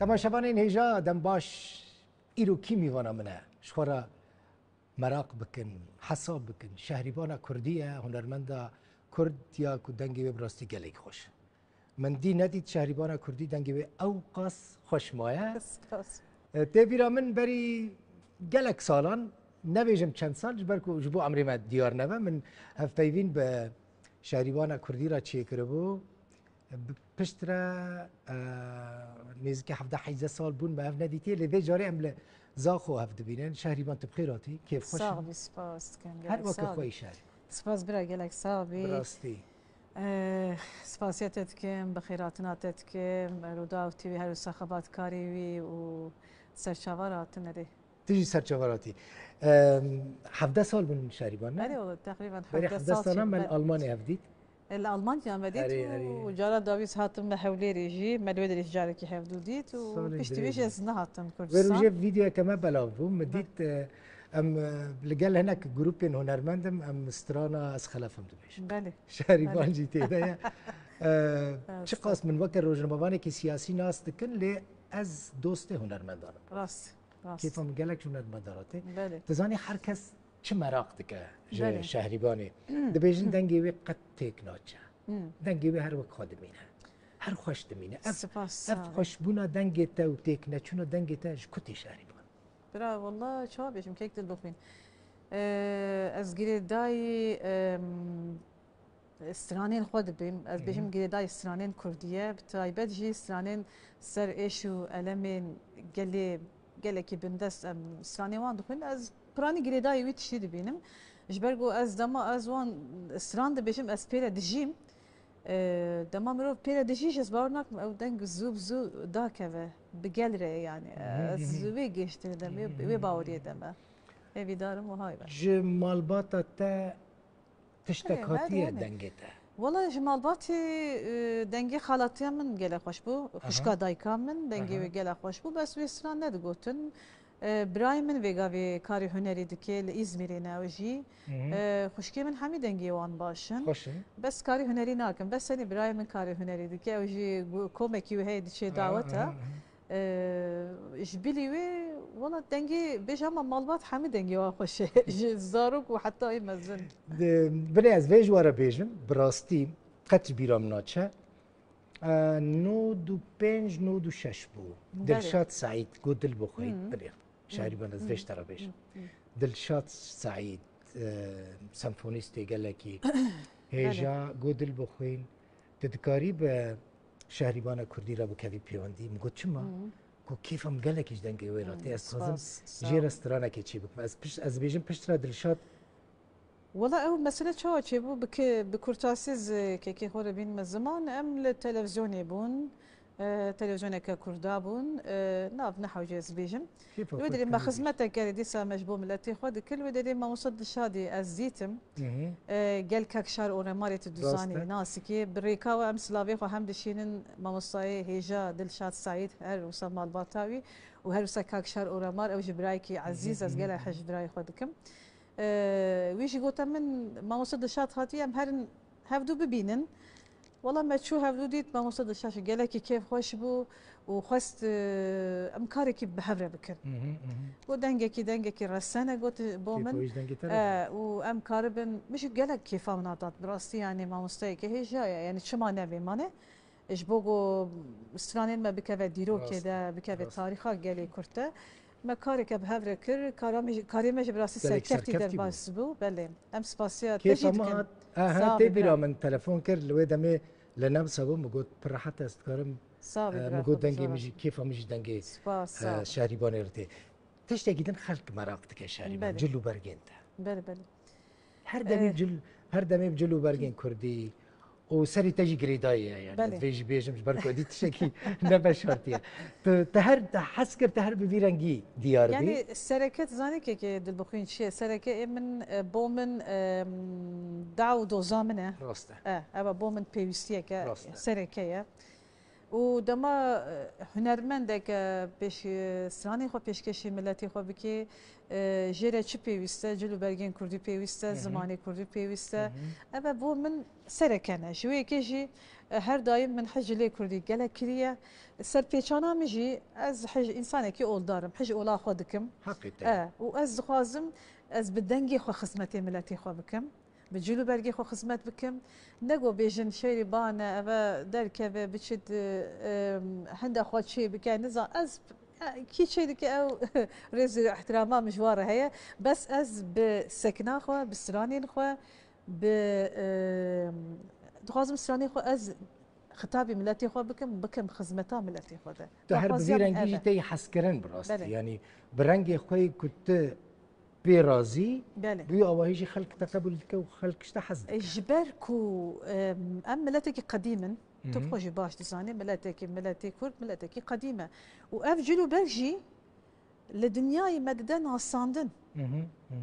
تماشاوان این هجا دم باش ایرو کی میوانا منه شخورا مراق بکن حساب بکن شهریبانا کردیه هنرمندا کرد یا کو دنگی براستی گلیک خوش من دی ندید شهریبانا کردی دنگی او قاس خوش مایه تبیرا من بری گلک سالان نویجم چند سال جبرکو جبو عمری ما دیار نبا من هفتایوین به شهریبانا کردی را چیه کربو پشترا نزدیک 17 سال بون به هفت ندیتی لیده جاری عمل زاخو هفت بینن شهریبان تبخیراتی کیف خوش صعب سپاس کن هر وقت خوی شهری سپاس برای گلک صعبی براستی سپاسیتت کم بخیراتناتت کم رودا و تیوی هر سخابات کاری وی و سرچاورات نده تیجی سرچاوراتی 17 سال بون شهریبان نه؟ بله والله تقریبا بری 17 17 سال من بله. آلمانی هفدید الألمانيا مديت أري. وجارة داويس هاتم محولي ريجي مدود ريج جارك يحفظو ديت صالح وبيشتي بيش دريجي. ازنا هاتم وروجي كردستان فيديو كمان بلاوفو مديت ام لقال هناك جروبين هنرمندم ام استرانا از خلافم دبيش بله شهريبان جيتي ده چه راست. قاس من وقت روزنامه‌وانی که سیاسی ناس دکن لی از دوست هنرمندانم راست راست کیفم گلک هنرمنداناته بله تزانی هر کس چه مراق دکه بله. شهریبانی دبیجن دنگی وی قد تک ناچه دنگی وی هر وقت خادمینه هر خوش دمینه سپاس اف خوش بونا دنگی تا و تک نچونا دنگی تا کتی شهریبان برا والله شو بيش مكيك تلبخين از جري داي استرانين خود بيم از بيشم جري داي استرانين كردية بتايبت جي استرانين سر ايشو المين قالي كي بندس استراني وان دخل از براني جري داي ويت شي بينم جبرجو از دما از وان استران بيشم از بيرا دجيم دما مرو بيرا دجيش از بارناك او دنگ زوب زو داكه بقلري يعني زوي قشت دمي وي باوري دمه ايوي دارم وهاي بقى جمال باتا تا تشتكاتيه يعني. دنگتا والله جمال باتي دنگي خالاتي من قال خوش بو خشكا دايكا من دنگي قال خوش بو بس ويستران ند قوتن براي من ويغا كاري هنري دكي لإزميري ناوجي خشكي من حمي دنگي وان باشن خوشي بس كاري هنري ناكم بس اني براي من كاري هنري دكي اوجي كوميكي وهي دشي دعوتها جبلي وي والله دنگي بيجاما مالبات حمي دنگي واخوش زاروك وحتى اي مزن بني از ویج وارا بیجم براستی قط بیرام ناچه نود و پنج نود و شش بو دلشاد سعید گو دل بخوید بلی شهری بان از ویج ترا بیجم دلشاد سعید سمفونیستی گلکی هیجا گو دل بخوین تدکاری به شهریبان کردی را بکوی پیواندی مگو چما کو کیفم گلکیش دنگی ویراتی از خازم جیر استرانه که چی بکم از بیجم پشت را دلشاد والله أول مسألة شو تشيبو بكورتاسيز كي خور بين من زمان أم التلفزيون يبون تلفزيون ككردابون ناف نحو جيز بيجم ودري ما خدمتك قال ديسا مجبوم التي خود كل ودري ما وصل الشادي الزيتم قال كاكشار أورماري تدوزاني ناسكي بالريكا وأم سلافي خو هم دشينن ما وصاي هيجا دلشاد سعيد هر وسام الباطاوي وهر وسا كاكشار أورمار أو جبرايكي عزيز از قال حج براي خودكم ويش قلت من ما وصل الشات هاتي ام هرن هفدو ببينن والله ما تشو هفدو ديت ما وصل الشاش قال لك كيف خوش بو وخست امكاري كيف بحفره بكر ودنجكي رسانه قلت بومن وام كاربن مش قال لك كيف مناطات براستي يعني ما مستيك هي جايه يعني شو ما نبي مانه ايش بوغو استرانين ما بكفي ديرو كده بكفي تاريخا قال كرته ما كارك بهفر كر كاري مش براسي سركفتي در باس بو بله ام سپاسيات كيف ما تبيرا من تلفون كر لو دمي لنام سبو مقود براحت استكرم مقود دنگي مش كيف مش دنگي شهريبان ارتي تشتي جدا خلق مراقتك شهريبان جلو برگنت بله بله هر دمي بجلو برگن كردي وسري تجي قريدايه يعني فيجي بيجم بركو دي تشكي نبشرتيه تهر حسكر تهر بفيرنجي ديار يعني السركات زاني كي دلبخين شيء سركه من بومن دعو دوزامنه راسته ابا بومن بيوستيه سركه ودما هنرمندك پیش سرانی خو پیشکشی ملتی خو بکی جره چی پیوسته جلو برگین کردی پیوسته زمانی کردی پیوسته اما بو من سرکنه شوی کشی هر دایم من حج لی کردی گله کریه سر پیچانا میجی از حج انسانی کی اول دارم حج اولا خودکم حقیقتا و از خوازم از بدنگی خو خدمتی ملتی خو بکم بجلو برگی خو خدمت بکم نگو بیشن شیری بانه و درکه و بچید هنده خود شی بکن نزا از کی شيء که او رز احترامه مجواره هي بس از بسكنا خو بسرانين خو ب دخازم سراني خو از خطابي ملتي خو بكم خدمتا ملتي خو ده تو هر بيرنگي تي حسكرن براست يعني برنگي خوي كنت برازي بيو اواهيجي خلق تقبل كو خلق اشتحزد جبركو ام ملتك قديما تبخوجي باش تساني ملتك كرد ملتك قديمه وافجلوا برجي لدنياي مددن عصاندن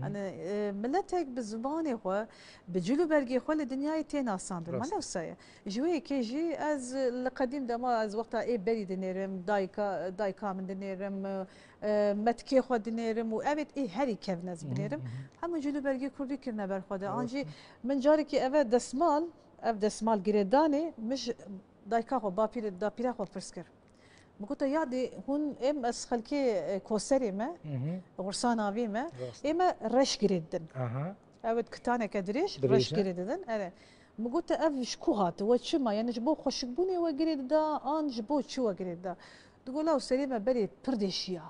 انا ملتك بالزباني هو بجلو برجي خو لدنياي تين عصاندن ما نفسه جوي كيجي از القديم دما از وقتها اي بري دنيرم دايكا من دنيرم متكي خو دنيرم وابد اي هري كفنز بنيرم هم جلو برجي كردي كرنا بر خدا انجي من جاركي اف دسمال جريداني مش دايكا خو دابيرا خو برسكر مقولت يادي هون ام اس خلكي كوسري ما غرسان ابي ما اما رش جريدن اود كتانه كدريش رش جريدن انا مقولت اف شكو هات وشما يعني جبو خوشبوني وجريدا ان جبو شو جريدا تقول سليمه بري بردشيا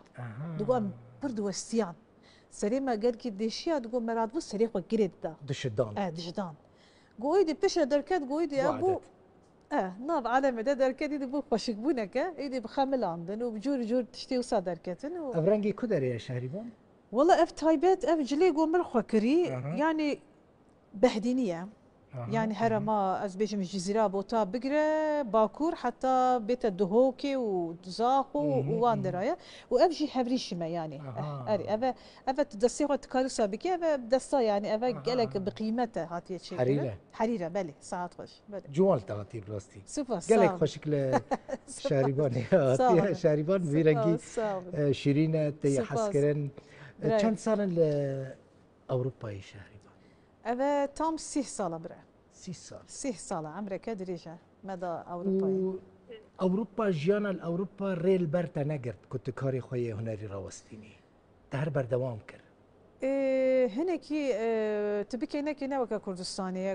تقول برد وستيان سليمه قال كي دشيا تقول مراد بو سريخ وجريدا دشدان دشدان قويدي بشر دركات قويدي ابو ناب على مدى دركتي بو خوشك بونك ايدي بخامل عندن وبجور تشتي وصا دركتن افرنجي كدر يا شهريبان والله اف تايبات اف جلي قومر خوكري يعني بهدينيه يعني هرما از بيجم الجزيره بوتا بقرا باكور حتى بيت الدهوكي وزاخو واندرايا وابجي حبريشما يعني اري افا تدسيغو تكارسا بكي افا بدسا يعني افا قالك بقيمته هاتي شي حريره بلي ساعات خوش بلي جوال تغطي براستي سوبر قالك خوشك شاريبان هاتي شاريبان بيرنجي شيرينه تي حسكرن كم سنه لاوروبا شهريبان أبا تام 6 سالة برا 6 سالة عمرك دريجة مدى أوروبا أوروبا جيانا الأوروبا ريل برتا نقرت كنت كاري خويا هنري راوستيني تهر بردوام كر هناكي تبكي هناكي نوكا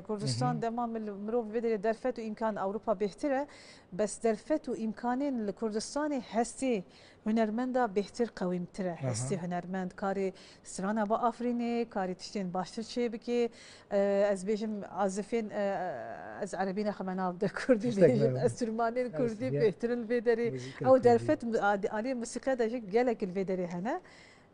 كردستان دمام مروف بدري درفت وإمكان أوروبا بيحتره بس درفت وإمكانين الكردستاني هستي هنرمندا بيحتر قويم تره هستي هنرمند كاري سرانا با أفريني كاري تشتين باشتر شي بكي از بيجم عازفين از عربينا خمناف دا كردي بيجم از ترمانين كردي بيحتر الفيدري أو درفت علي موسيقى دا جيك قالك الفيدري هنا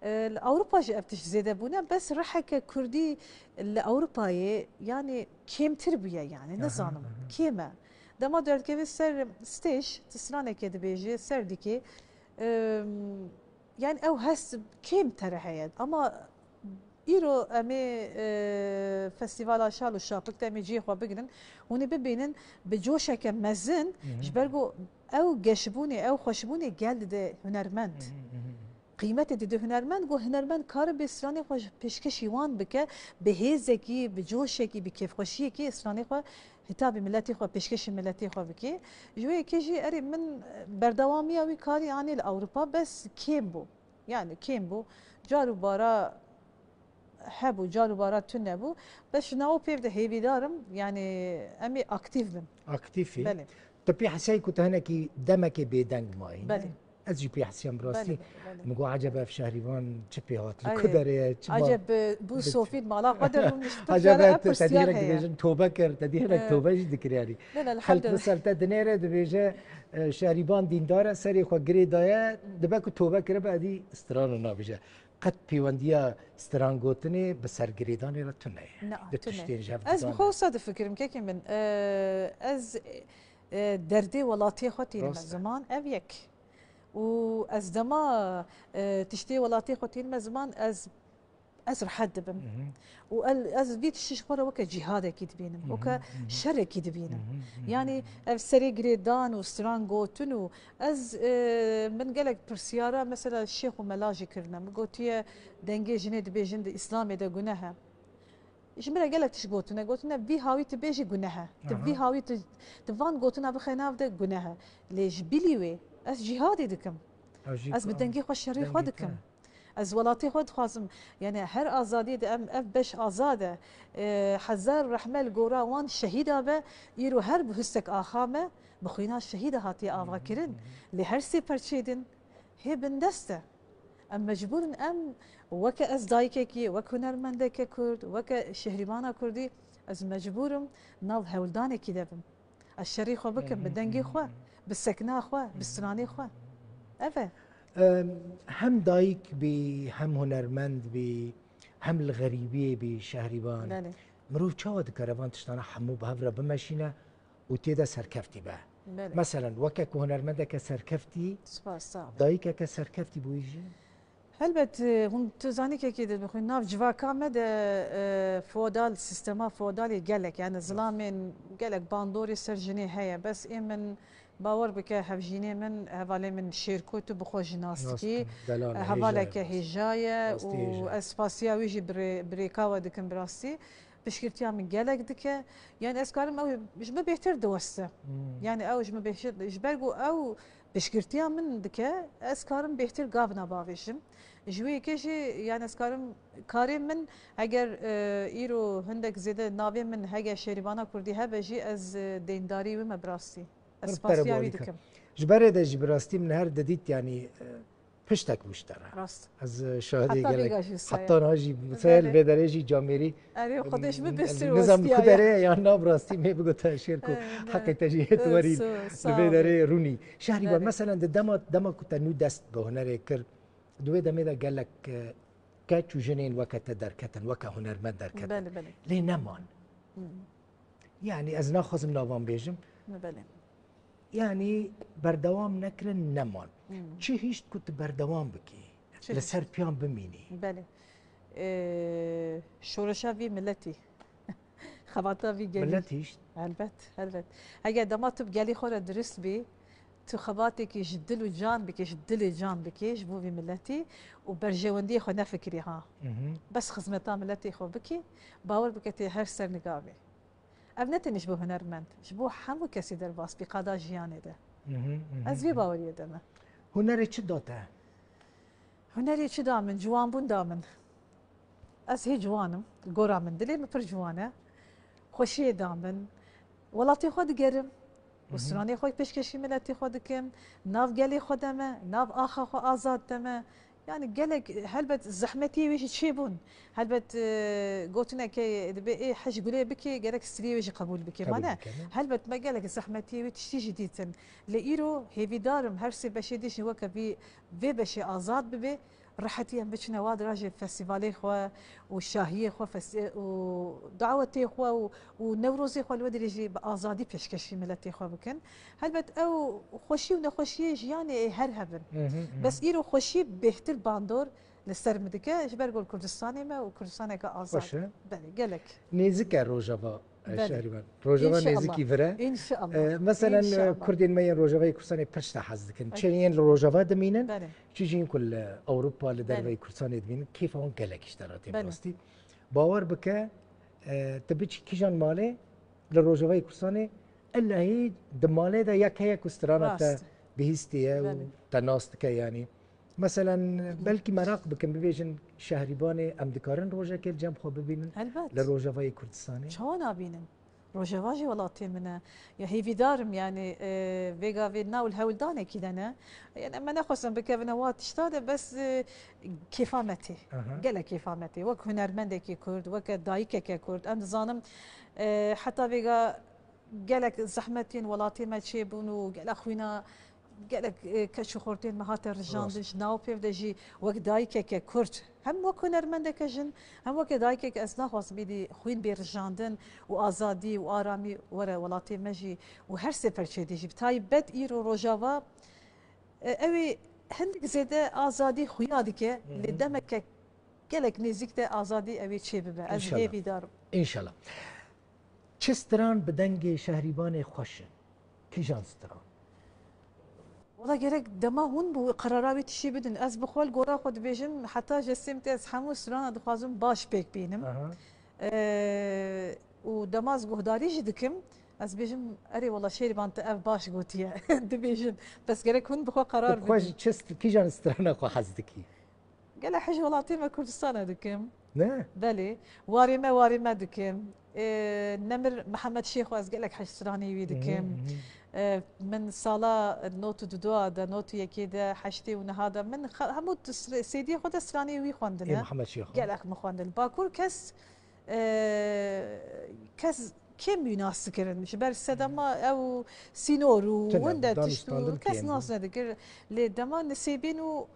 الأوروبا جابتش زيادة بونا بس رحك كردي الأوروباية يعني كيم تربية يعني نظام كيما دما دارت كيف سر ستيش تسرانة كده بيجي سر ديكي يعني أو هس كيم ترى أما إيرو أمي فستيفال شال وشابك تامي جي خوا بقرن وني ببينن بجوشة كمزن جبرجو أو جشبوني أو خشبوني قال ده هنرمند قيمته دي هنرمند جو هنرمند كار بإسراني خوش بيشكشي وان بك بهزكي بجوشكي بكيف خوشيكي إسراني خو هتابي ملتي خو بيشكشي ملتي خو بكي جوي كيجي أري من بردوامي أوي كاري يعني الأوروبا بس كيمبو يعني كيمبو جارو بارا حبو جارو بارا تنبو بس ناو بيف ده هيبي دارم يعني أمي أكتيف بم أكتيفي بلي تبي حسي كنت هنا كي دمك بيدنج ماي بلي أزجي بي حسيان براسي مقو عجبه في شهريوان تشبي هات الكدر عجب بو صوفيد مالا قدر عجبت تديرك دبيجن توبكر تديرك توبه ذكر يعني لا الحمد لله خلت مسألة دنيره دبيجه شهريوان دينداره سري خو غريدايا دبك توبكر بعدي استران نابجه قد بيونديا استران غوتني بسر غريداني لا تنيه تشتين جاب از بخو صادف فكرم كيكي من از دردي ولاتي خوتي من زمان ابيك و از دما تشتي ولاتي خوتين مزمان از از رحد بم وأز بيت الشيخورة وكا جهاد كي تبينم وكا شر كي تبينم يعني سري جريدان وستران جوتن از من قالك برسيارة مثلا الشيخ وملاجي كرنا مقوتيا دنجي جنيد بيجند إسلامي دا قناها جمرة قالك تشقوتنا قوتنا بي هاوي تبيجي قناها تبي هاوي تفان قوتنا بخيناف دا قناها ليش بليوي از جهادي دكم از بدنجي خو الشري خو دكم از ولاتي خود خواصم يعني هر آزادی ده ام اف بش آزاده حزار رحمل گورا وان شهیدا به ایرو هر بهستک آخامه بخوینا شهیدا هاتی آوا کرن لهر سی پرچیدن هی بندسته ام مجبورن ام وک از دایکی وک هنرمنده که کرد وک شهریبانا کردی از مجبورم ناو هولدانه کی دبم الشری خو بکم بدنگی خو بالسكنه خو بالسناني خو افه هم دایک بی هم هنرمند بی هم الغریبی بی شهریبان بله مروف چاود کاروان تشتانه همو به هفره بمشینه و تیده سرکفتی به بله مثلا وکک هنرمنده که سرکفتی سپاس دایک که سرکفتی بویجی هلبت هم تزانی که كده بخوين ناف جوا كامد فودال سيستما فودالي قالك يعني ظلام قالك باندوري سرجني هيا بس من باور بك هفجيني من هفالي من شيركوت بخو جناستكي هفالي كهجاية واسباسيا ويجي بريكاوا دكن براستي بشكرتيا من قالك دكا يعني اسكارم او مش ما بيحتر دوسته يعني او ما بيحتر جبرقو او بشكرتيا من دكا اسكارم بيحتر قابنا بافيشم جوي كشي يعني اسكارم كارم من اگر ايرو هندك زياده نابي من هاجا شريبانا كردي هبجي از دينداري و مبراستي اسباسيا ويدكم جبره ده جبراستي من هر دديت يعني پشتک مشتره راست از شاهدی گله حتی ناجی مثل بدرجی جامری آره خودش ببستر نظام کدره یا نابراستی می بگو تشیر کو حق تجهیت ورین بدره رونی شهری و مثلا دما کتنو دست به هنر کر دوی دمی دا گلک که چوجنین وقت درکتن وقت هنرمند درکتن بله بله لی نمان يعني از ناخذم ناوان بیجم بله يعني بردوام نکرن نمان چه هیچ کت بردوام بکی لسر پیان بمینی بله شورشا وی ملتی خواتا وی گلی ملتیش البته اگر دمات بگلی خورا درست بی تو خباتي كي جدل وجان بكي جدل جان بكي جبو في ملتي وبرجوندي خو نفكري ها بس خزمتا ملتي خو بكي باور بكتي هر سر نقابي ابنتي نشبو هنرمند جبو حمو كسي در باس بقادا جياني ده از في باوري دمه هنري چه داته هنري چه دامن جوان بون دامن از هي جوانم قورا من دلي مفر جوانه خوشي دامن ولاتي خو دقرم وسراني خوي بيشكشي ملتي خودكم ناف قالي خدمه ناف اخا خو ازاد دمه يعني قالك هلبت زحمتي ويش تشيبون هلبت قوتنا كي ايه حاج قولي بكي قالك سري ويش قبول بكي مانا هلبت ما قالك زحمتي وتشتي جديدا لايرو هيفي دارم هرسي بشي ديش وكا في بشي ازاد ببي راحتي ام بچنا واد راجي فستيفالي خو والشاهيه خو ودعوتي خو ونوروزي خو الودي يجي بازادي بيشكشي ملتي خو بكن هلبت او خوشي ونخوشي يعني هر هبن بس ايرو خوشي بيحتل باندور لسر مدكه جبر قول كردستاني ما وكردستاني كازاد بلي قالك نيزك روجافا شهريبان روجافا نيزكي فرا ان شاء الله مثلا كردين مين روجافا كردستاني برشتا حزكن تشين روجافا دمينن تشين كل اوروبا لدربي كردستاني دمين كيف هون قالك اشتراتي براستي باور بك تبيش كيجان مالي لروجافا كردستاني الا هي دمالي دا يك هي كسترانه بهستيه وتناستك يعني مثلا بلكي مراق بكم ببيجن شهريباني ام دكارن روجا كل جنب خو ببينن لروجافاي كردستاني شلون ابينن روجافاجي ولاتي من يا هي في دارم يعني فيغا فينا والهولداني كده انا يعني اما ناخذ بكفنوات اشتاده بس كيفامتي قال كيفامتي وك هنرمندك كرد وك دايكك كرد انا ظانم حتى فيغا قالك زحمتين ولاتي ما تشيبون وقال اخوينا قالك كشخورتين مهات الرجال دش ناو بيف دجي وك دايكك كرت هم وك هنرمندك جن هم وك دايكك اسنا خاص بيدي خوين بيرجاندن وازادي وارامي ورا ولاتي مجي وهر سفر شي ديجي بتاي بد ايرو روجافا اوي هندك زياده ازادي خويا ديك اللي دمك gelek نزیک ده آزادی اوی چه ببه از هیوی دارم انشالله. چه ستران به دنگ شهریبان خوشه کی جان ستران والله گرک دما هون بو قراراوی تشی بدن از بخوال گورا خود بیجم حتی جسیم از همو سران دخوازم باش پیک بینم و دماز گهداریش دکم از بیجم اری والله شهریبان تا اف باش گوتیه دبیجم بس گرک هون بخوا قرار بدن خوش چست کی جان ستران خو حزدکی قال حج ولاطي ما كردستان دكم نه بلي واري ما دكم نمر محمد شيخ واز قال لك حج سراني ويدكم من صاله نوت دوا دا نوت يكيدا حشتي ونهادا من همود سيدي خد سراني وي خواندنا محمد شيخ قال لك مخواندن باكور كس كم يناس كرن شبر سدما او سينورو وندا تشتو كس ناس ندكر لدما نسيبينو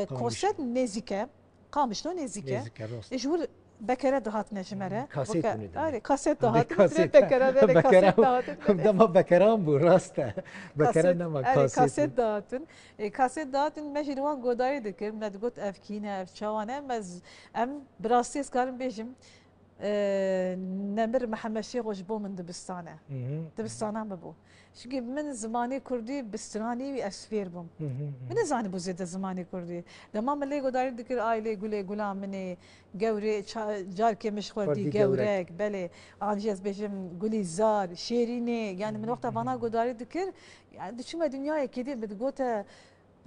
كوسات نزيكا قامش نو نزيكا يجور بكره دهات نجمره كاسيت دهات بكره دما بكرام بو راسته بكره نما كاسيت دهات مجروان غوداي دكر مدغوت افكينا افشوانا مز ام براستيس كارم بيجم نمر محمد شيخ وجبو من دبستانه ببو شكي من زماني كردي بستراني واسفير بم من زاني بو زيد زماني كردي لما ملي غداري ذكر ايلي قولي غلام مني قوري جاركي مش خردي قورك بلي انجز بيجم قولي زار شيريني يعني من وقتها فانا غداري ذكر يعني شو ما دنيا كده بتقوتا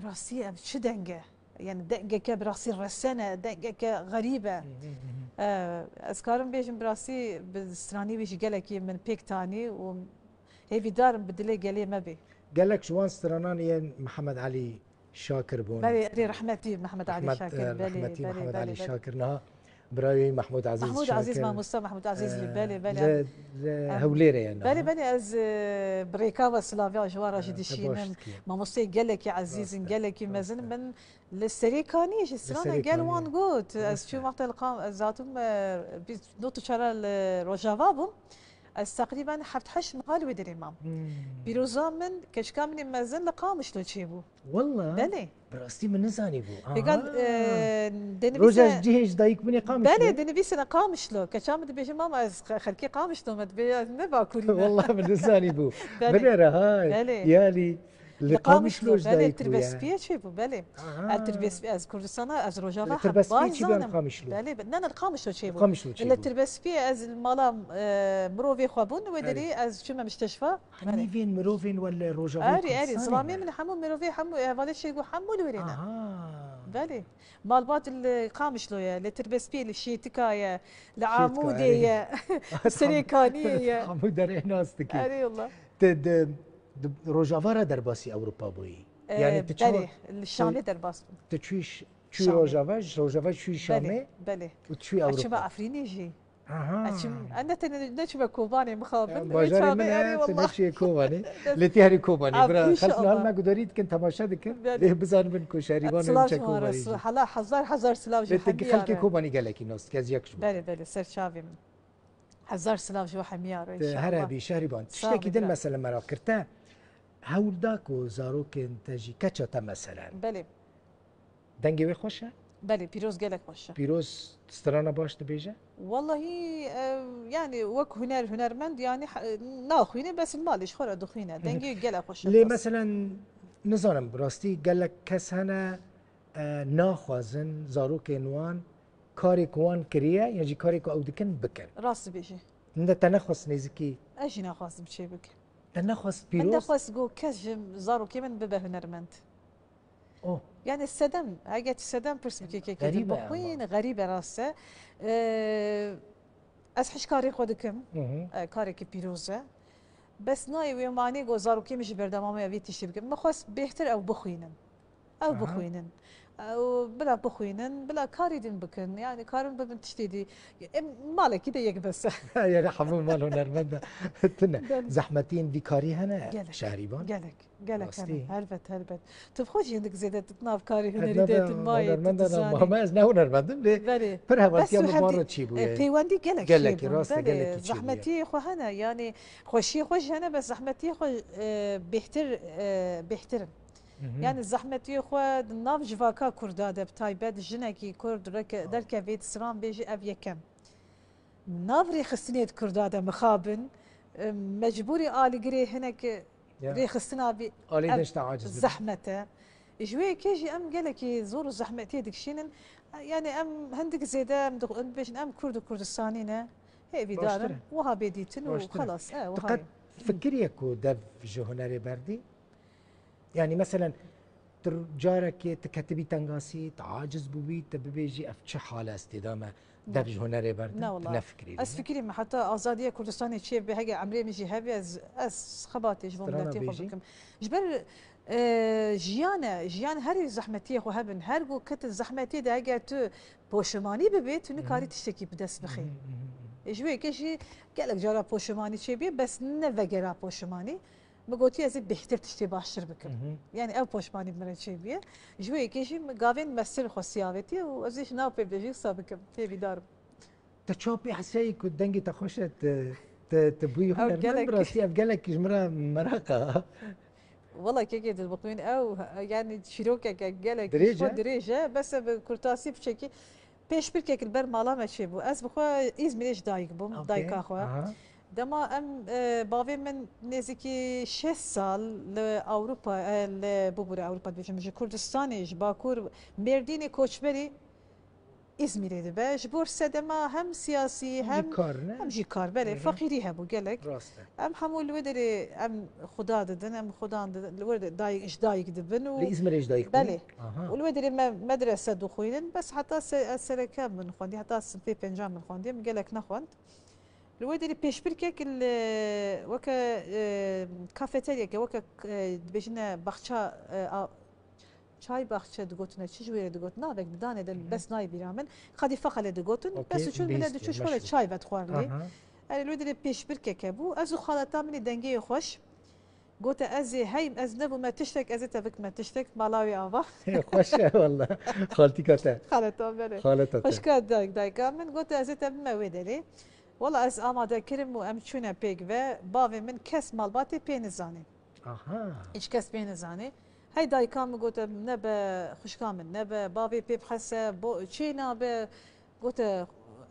راسي شدنقه يعني دقة براسي رسنة دقة غريبة أذكارم بيجم براسي بستراني ويش قالك من بيك تاني و هيفي دارم بدلي قالي ما بي قالك شوان سترانان ين محمد علي شاكر بون بلي رحمتي محمد علي شاكر رحمتي محمد علي شاكر نها براوي محمود عزيز محمود عزيز ما مصطفى محمود عزيز بلي هوليرة يعني بلي از بريكاوا سلافيا جوارا جديشين ما مصطفى قالك يا عزيز قالك مازن من للسريكانيش السرانة قال وان قوت از شو وقت القام ذاتهم نوتو شارع الرجافابهم از تقريبا حفت حش مقال ودري مام بيروزا من كشكا من مازن لقامش لو تشيبو والله بلي براستي من نزاني بو قال روجا جيهش دايك مني قامش بلي دنبي سنه قامش لو كشام دبي ماما خلكي قامش لو مدبي نبا كوري والله من نزاني بو بلي هاي يالي لقامش لو بلي تربس بيه تشيبو بلي التربس از كردستان از روجافا تربس بيه تشيبو قامش لو بلي بدنا القامش لو تشيبو قامش لو اللي تربس بيه از المالا مروفي خوابون ودري از شو ما مستشفى حنيفين مروفين ولا روجافا اري سلامي من حمو مروفي حمو هذا الشيء يقول حمو ورينا بلي مالبات اللي قامش له اللي تربس بيه الشيتكايه العموديه السريكانيه عمود دري ناستك اري والله روجافا در باسی اروپا بویی یعنی بله الشامي در باس تشويش شو روجافا شو شامي بله وتشوي اروبا اشبا افريني جي اها انا نشبه كوباني مخابن باجاري من نشي كوباني لتيهري كوباني برا خلصنا ما قدريت كنت تماشا دكن ليه بزار منكو شاريبان من كوباني حلا حزار سلاف جو حميار خلكي كوباني قالك ناس كاز يكشف بله سر شافي حزار سلاف جو حميار ان شاء الله هربي شاريبان تشتكي دل مثلا مرا كرتا هولداك وزاروك انتاجي كاتشا مثلا بله دنگي وي خوشه بله بيروز قالك خوشه بيروز سترانا باش تبيجه والله يعني وك هنرمند يعني ناخوينه بس مالش خورا دخينه دنگي قالك خوشه ليه مثلا نظام براستي قالك كس هنا ناخوازن زاروك انوان كاريك وان كريا يعني كاريك او دكن بكن راس بيجي انت تنخص نيزكي اجي ناخذ بشي بك تنخص بيروز من نخص جو كاش زارو كيمن ببه هنرمند اوه يعني السدم حاجه السدم برسبكي كي بخوين غريبه راسه اسحش كاري خودكم كاري كي بيروزه بس ناي ويماني جو زارو كيمش بردمامه يبي تشتي بك مخص بيحتر او بخوينن او بخوينن او بلا بخوينن بلا كاردين بكن يعني كارن ببن تشتيدي مالك كده يك بس يا حمو مال هنرمند تنا زحمتين دي كاري هنا شهريبان قالك هلبت تبخوش عندك زيادة تطناف كاري هنريدات الماي هنرمند انا ما ازنا هنرمند ليه فرها وقت يوم مره تشيبو بيواندي قالك راس قالك زحمتي خو هنا يعني خوشي خوش هنا بس زحمتي خو بيحترم يعني الزحمتي خو ناف جواكا كردا دب تايبد جنكي كرد درك بيت سران بيجي اب يكم ناف ريخستنيت كردا دب مخابن مجبوري آلي قري هناك ريخستنا بي آلي دشتا عاجز زحمته جوي كيجي ام قالك زور الزحمتي دكشين يعني ام هندك زيدا بيش ام كردستانينا هي بدار وها بيديتن وخلاص وها فكري اكو دف جو هنري بردي يعني مثلا جارك تكتبي تنقاسي تعاجز بوبي تبيجي اف شي حاله استدامه دف جو هنري بردي لا والله نفكري فكري ما حتى ازاديه كردستاني تشي بهاجي عمري ميجي هابي از خباتي جبلتي خوكم جبر جيان هری زحمتی خو هبن هر گو کت زحمتی ده اگر تو پوشمانی ببیت تو کاری تشتکی بدست بخی جوی کشی گلک جارا پوشمانی چی بی بس نه وگرا پوشمانی مگوتی از بهتر تشتی باشتر بکن یعنی او پوشمانی بمرن چی بی جوی کشی گاوین مسیر خصیاوتی و ازش ناو پیدجی سابکم تبی دارم تشوبي حسي كنت دنجي تخش تبوي هنا براسي افقلك جمره مراقه والله كي البطوين او يعني شيروكا قالك دريجه بس بكرتاسي بشكي بيش بركك البر مالا ماشي بو اس بخو ازميرش دايك بوم دايك اخو دما ام بافي من نزيكي 6 سال لاوروبا لبوبور اوروبا بيجي كردستاني باكور مرديني كوچبري İzmir'e de be. Borsa dema hem siyasi hem jikar bele fakiri hebu gelek. Em hamul vederi em xuda dedin em xudan dedin. Verde dayık iş dayık dibin. İzmir'e iş dayık. Bele. Vederi medrese dukhuyun. Bes hatta sereka min خوندي hatta sınıfı pencam min خوندي gelek nakhwand. الودري بيشبركك وكا كافيتيريا وكا بيجنا بخشا چای باخچه دگوتنه چی جوری دگوتنه وقت بدانه دل بس نای بیرامن خدی فقله دگوتن بس چون بلد چوش ولی چای بد خوارلی الودري پیش برکه که بو ازو خالتا منی دنگی خوش قلت ازي هاي از نبو ما تشتك ازي تبك ما تشتك مالاوي ابا خوش والله خالتي كاتا خالتا بله خالتا خوش كات دايك من قلت ازي تب ما ودري والله از آماده کرم و ام چونه پیگ و باوی من کس مالباتی پینزانی هیچ کس پینزانی هاي دايكام قلت نبى خشكامل نبى بابي بيب حسه بو شي نبى قلت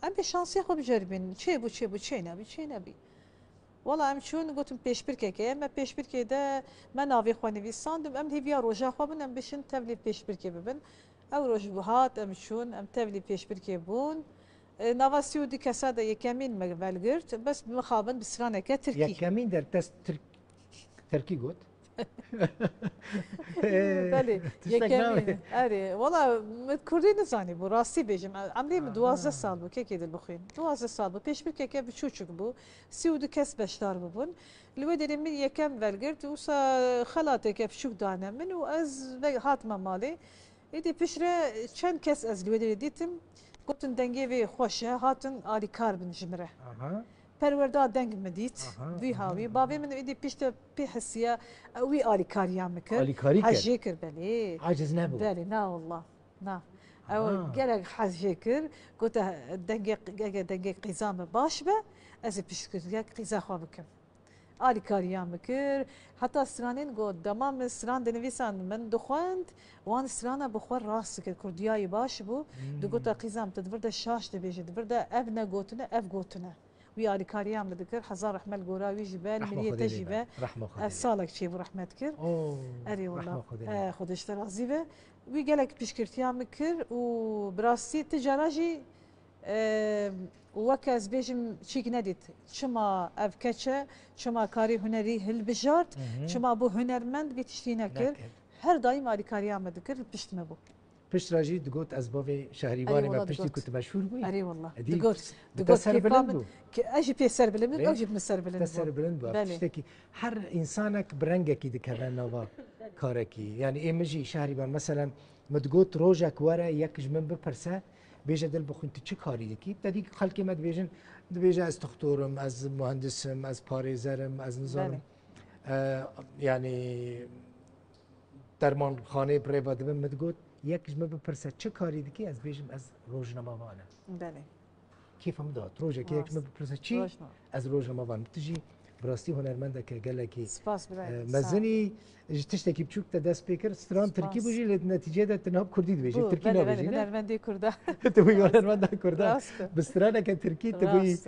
ام بشانسي خو بجربين شي بو شي نبي والله ام شون قلت بيش بركه ما بيش بركه ده ما نافي خواني في ساندم ام هي روجا خو من ام بشن تبلي بيش بركه ببن او روج بهات ام شون ام تبلي بيش بركه بون نافاسيو دي كاسادا يكمين مغفلغرت بس مخابن بسرانه كتركي يكمين در تست تركي قلت بله یکمی آره والله کردی نزانی بو راستی بیجم عمری 12 سال بو که دل بخوین 12 سال بو پیش بر که بچوچک بو 32 کس بشدار بون الودري من يكم فالجرت وسا خلاته كيف شو دانا من واز هات مالي يدي بشره چند كس از الودري ديتم قلت دنگي في خوشه هاتن آلي كار بنجمره پروردا دنگ مدیت وی هاوی بابی من ایدی پیشت پی حسیه وی آلی کاریا مکر آلی کاری کرد حجی کر بله عاجز نبود بله نه والله نه او گلک حجی کر گوت دنگ قیزام باش به از پیشت قیزا خواب کم آلی کاریا مکر حتی سرانین گو دمام سران دنویسان من دخواند وان سرانا بخور راست کر کردیای باش بو دو گوت قیزام تدورده شاش دبیجه دورده اف نگوتنه اف گوتنه ويا كاريام بذكر حزار رحمة القراوي جبال ملية تجيبة صالك شيء برحمة كر أري والله خدش ترازيبة ويقالك بشكرتيام مكر وبراسي تجاراجي وكاز بيجم شيك نديت شما أفكتشة شما كاري هنري هالبجارت شما بو هنرمند بيتشتينا كر هر دايم على كاريام بذكر بشت مبو پشت راجی دگوت از بابی شهریوانی ما پشتی کت مشهور بودی. آره والله. دگوت سر بلند بود. که اجی پی سر بلند بود، اجی من سر بلند بود. سر بلند بود. پشتی که هر انسانک برنگه کی دکرده نوا کاره کی. یعنی ایمجی شهریوان مثلا مدگوت روزک وره یکش من بپرسه بیجه دل بخون تو چه کاری دکی؟ تدی خالکی مد بیجن بیجه از دکترم، از مهندسم، از پاره‌زرم، از نظامم. یعنی درمان خانه پریوات بهم مدگوت یکیش من بپرسه چه کاری دیگه از بیشم از روزنامه‌وانه. بله. کیفم داد روزه که یک من بپرسه چی از روزنامه‌وان تجی براستی هنرمنده که گلکی سپاس برای مزنی تشتکی بچوک تا دست پیکر ستران ترکی بوجی نتیجه ده تناب کردی دویجی ترکی نبوجی نه هنرمندی کرده توی هنرمنده کرده بسترانه که ترکی توی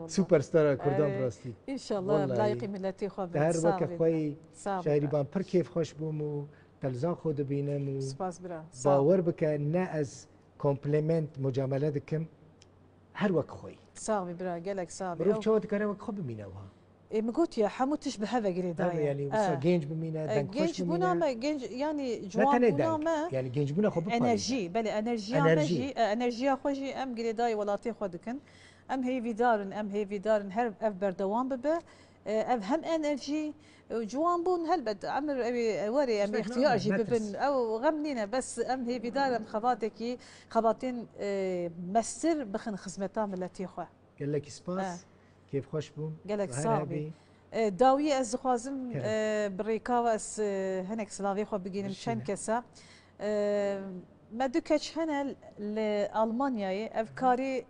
سوپر ستار کردان براستی ان شاء الله لایقی ملتی خو در وقت خوی شاعری بان پر کیف خوش بومو تلزان خود بینم و باور بکن نه از کمپلیمنت مجامله دکم هر وقت خوی صاحبي برا قالك صاحبي بروف شو تكره وقت خب بمينوها ما قلت يا حمو تشبه هذا قريدايا يعني بس جينج بمينا دنك خوش بمينا ما جينج يعني جوان بونا ما يعني جينج بونا خب انرجي بلي انرجي انرجي خوشي ام قريداي ولاتي خودكن ام هي في دارن هرب اف بردوان ببه اف هم انرجي جوان بون هلبد عمر ابي وري ام اختيار جيبن او غمنينا بس ام هي في دار ام خباتكي خباتين مسر بخن خزمتها ملتي خو قال لك سباس كيف خوش بوم قال لك صاحبي داوية از خوازم بريكاوا از هناك سلافي خو بگيرم چند كسا ما دوكاش هنا لألمانيا افكاري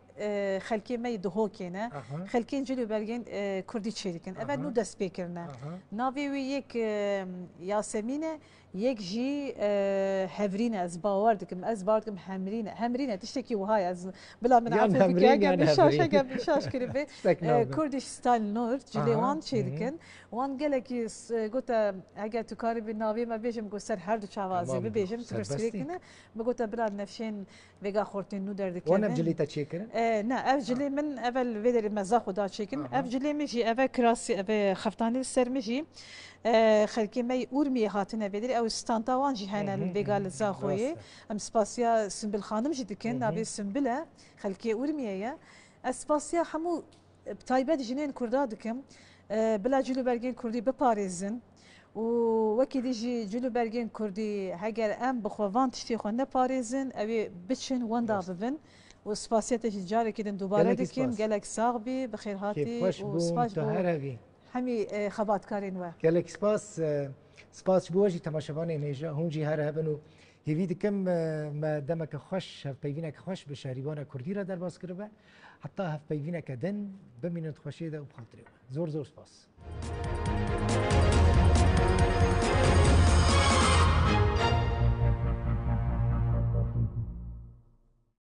خلكي ما يدهوكينا خلكين جلو برگين كردي تشيركن اول نو دست بيكرنا ناوي ويك ياسمينه يك جي هفرينه از باوردكم از باوردكم همرينه تشتكي وهاي از بلا من عفو بك قبل شاش كربي كردش ستايل نورد جلي وان تشيركن وان قالك قلت اجا تكاري بالناوي ما بيجم قلت سر هردو شاوازي بيجم ترسكريكنا قلت بلا نفشين بقى خورتين نو دردكن وانا بجلي تشيكن نه افجلي من اول فيدر مزاخو دا تشيكن افجلي مجي اول كراسي اول خفتاني السر مجي خلكي مي اورمي هاتنا فيدر او ستانتاوان جي هنا البيغال زاخوي ام سباسيا سنبل خانم جدكن نابي سنبله خلكي اورميا اسباسيا حمو بتايبه جنين كردادكم بلا جلو برگين كردي بباريزن وكي ديجي جلو برگين كردي هاجر ام بخوان تشتي خو نباريزن ابي بتشن وندا ببن وسباسيته جاري كده دوباره دكيم قالك صاغبي بخير هاتي وسباس بو حمي خبات كارين وا قالك سباس بوجي تماشوان نيجا هونجي هر هبنو هيفي دكم ما دمك خوش بيبينك خوش بشهريبان كردي را در باس كربه حتى هف بيبينك دن بمينت خوشي ده وبخاطري زور سباس